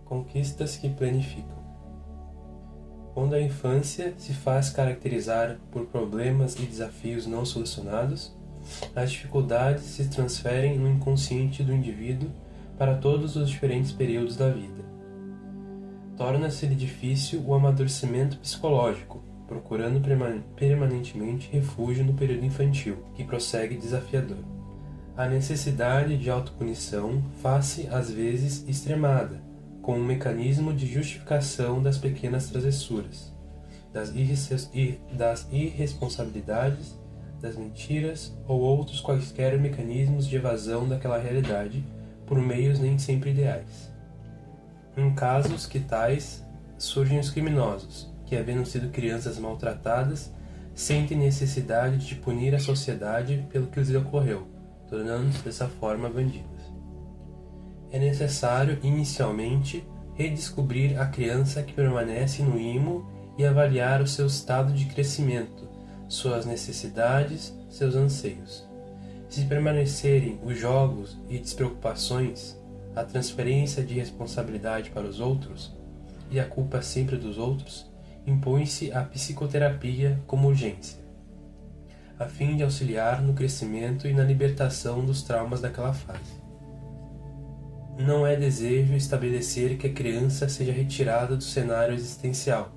Conquistas que planificam. Quando a infância se faz caracterizar por problemas e desafios não solucionados, as dificuldades se transferem no inconsciente do indivíduo para todos os diferentes períodos da vida. Torna-se-lhe difícil o amadurecimento psicológico, procurando permanentemente refúgio no período infantil, que prossegue desafiador. A necessidade de autopunição faz-se às vezes extremada, como um mecanismo de justificação das pequenas travessuras, das irresponsabilidades, das mentiras ou outros quaisquer mecanismos de evasão daquela realidade por meios nem sempre ideais. Em casos que tais, surgem os criminosos, que, havendo sido crianças maltratadas, sentem necessidade de punir a sociedade pelo que lhes ocorreu, tornando-se dessa forma bandidos. É necessário, inicialmente, redescobrir a criança que permanece no imo e avaliar o seu estado de crescimento, suas necessidades, seus anseios. Se permanecerem os jogos e despreocupações, a transferência de responsabilidade para os outros, e a culpa sempre dos outros, impõe-se a psicoterapia como urgência, a fim de auxiliar no crescimento e na libertação dos traumas daquela fase. Não é desejo estabelecer que a criança seja retirada do cenário existencial,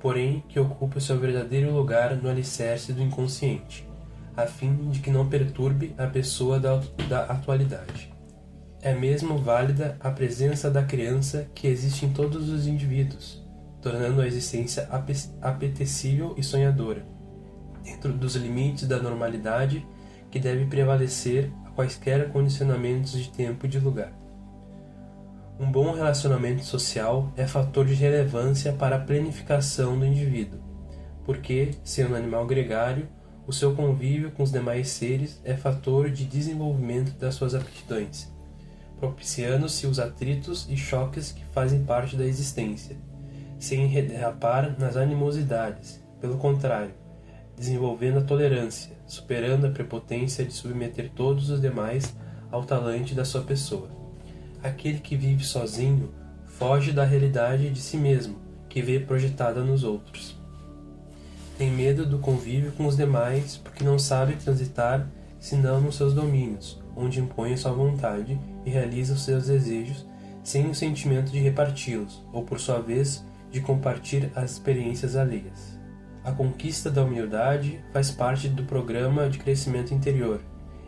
porém que ocupe o seu verdadeiro lugar no alicerce do inconsciente, a fim de que não perturbe a pessoa da atualidade. É mesmo válida a presença da criança que existe em todos os indivíduos, tornando a existência apetecível e sonhadora, dentro dos limites da normalidade que deve prevalecer a quaisquer condicionamentos de tempo e de lugar. Um bom relacionamento social é fator de relevância para a planificação do indivíduo, porque, sendo um animal gregário, o seu convívio com os demais seres é fator de desenvolvimento das suas aptidões, propiciando-se os atritos e choques que fazem parte da existência, sem derrapar nas animosidades, pelo contrário, desenvolvendo a tolerância, superando a prepotência de submeter todos os demais ao talante da sua pessoa. Aquele que vive sozinho foge da realidade de si mesmo, que vê projetada nos outros. Tem medo do convívio com os demais porque não sabe transitar senão nos seus domínios, onde impõe a sua vontade e realiza os seus desejos sem o sentimento de reparti-los, ou por sua vez, de compartilhar as experiências alheias. A conquista da humildade faz parte do programa de crescimento interior,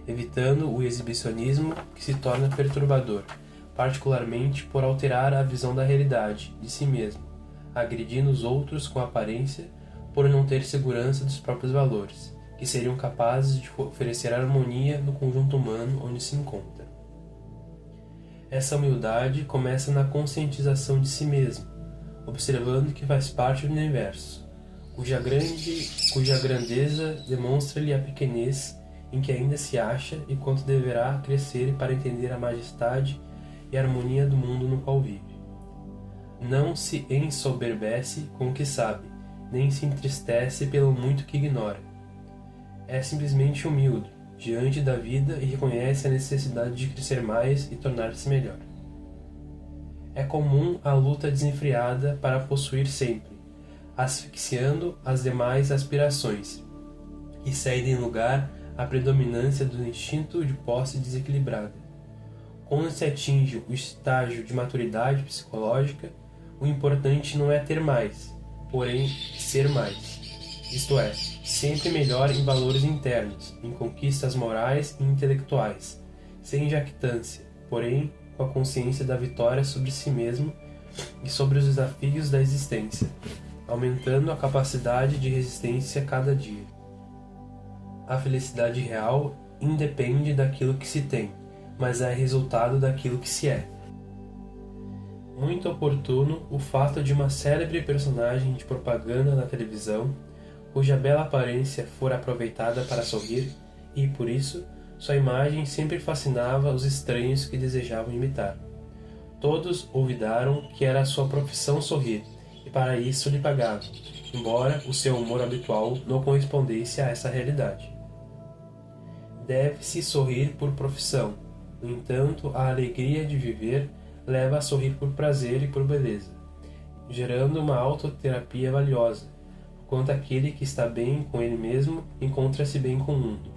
evitando o exibicionismo que se torna perturbador, particularmente por alterar a visão da realidade, de si mesmo, agredindo os outros com aparência por não ter segurança dos próprios valores, que seriam capazes de oferecer harmonia no conjunto humano onde se encontra. Essa humildade começa na conscientização de si mesmo, observando que faz parte do universo, cuja grandeza demonstra-lhe a pequenez em que ainda se acha e quanto deverá crescer para entender a majestade e a harmonia do mundo no qual vive. Não se ensoberbece com o que sabe, nem se entristece pelo muito que ignora. É simplesmente humilde diante da vida e reconhece a necessidade de crescer mais e tornar-se melhor. É comum a luta desenfreada para possuir sempre, asfixiando as demais aspirações, e cedem lugar à predominância do instinto de posse desequilibrada. Quando se atinge o estágio de maturidade psicológica, o importante não é ter mais, porém ser mais. Isto é, sempre melhor em valores internos, em conquistas morais e intelectuais, sem jactância, porém com a consciência da vitória sobre si mesmo e sobre os desafios da existência, aumentando a capacidade de resistência a cada dia. A felicidade real independe daquilo que se tem, mas é resultado daquilo que se é. Muito oportuno o fato de uma célebre personagem de propaganda na televisão, cuja bela aparência fora aproveitada para sorrir, e, por isso, sua imagem sempre fascinava os estranhos que desejavam imitar. Todos olvidaram que era sua profissão sorrir, e para isso lhe pagavam, embora o seu humor habitual não correspondesse a essa realidade. Deve-se sorrir por profissão. No entanto, a alegria de viver, leva a sorrir por prazer e por beleza, gerando uma autoterapia valiosa, enquanto aquele que está bem com ele mesmo encontra-se bem com o mundo.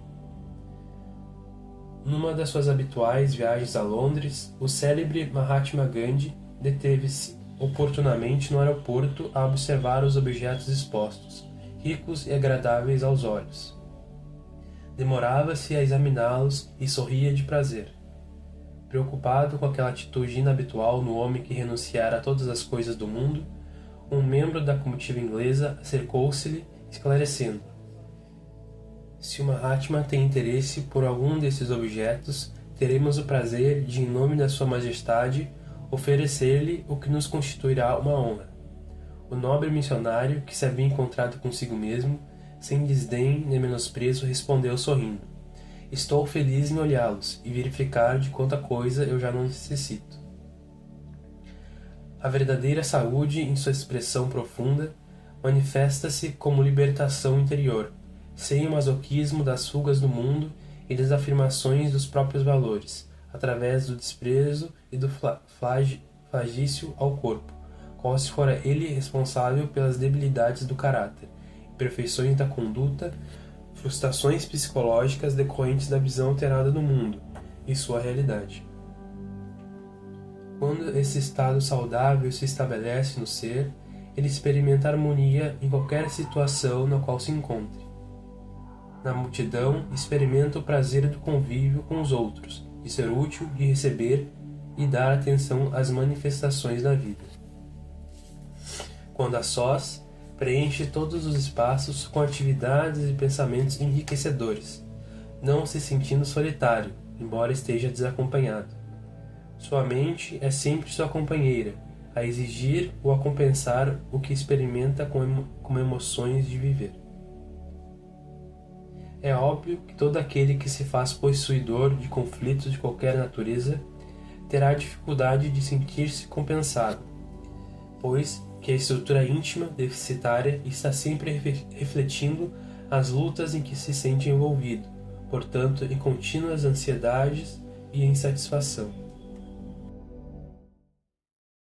Numa das suas habituais viagens a Londres, o célebre Mahatma Gandhi deteve-se oportunamente no aeroporto a observar os objetos expostos, ricos e agradáveis aos olhos. Demorava-se a examiná-los e sorria de prazer. Preocupado com aquela atitude inabitual no homem que renunciara a todas as coisas do mundo, um membro da comitiva inglesa acercou-se-lhe, esclarecendo: se o Mahatma tem interesse por algum desses objetos, teremos o prazer de, em nome da Sua Majestade, oferecer-lhe o que nos constituirá uma honra. O nobre missionário, que se havia encontrado consigo mesmo, sem desdém nem menosprezo, respondeu sorrindo: estou feliz em olhá-los e verificar de quanta coisa eu já não necessito. A verdadeira saúde, em sua expressão profunda, manifesta-se como libertação interior, sem o masoquismo das fugas do mundo e das afirmações dos próprios valores, através do desprezo e do flagício ao corpo, qual se fora ele responsável pelas debilidades do caráter, imperfeições da conduta, frustrações psicológicas decorrentes da visão alterada do mundo e sua realidade. Quando esse estado saudável se estabelece no ser, ele experimenta harmonia em qualquer situação na qual se encontre. Na multidão, experimenta o prazer do convívio com os outros, de ser útil, de receber e dar atenção às manifestações da vida. Quando a sós, preenche todos os espaços com atividades e pensamentos enriquecedores, não se sentindo solitário, embora esteja desacompanhado. Sua mente é sempre sua companheira, a exigir ou a compensar o que experimenta como emoções de viver. É óbvio que todo aquele que se faz possuidor de conflitos de qualquer natureza terá dificuldade de sentir-se compensado, pois que a estrutura íntima deficitária está sempre refletindo as lutas em que se sente envolvido, portanto, em contínuas ansiedades e insatisfação.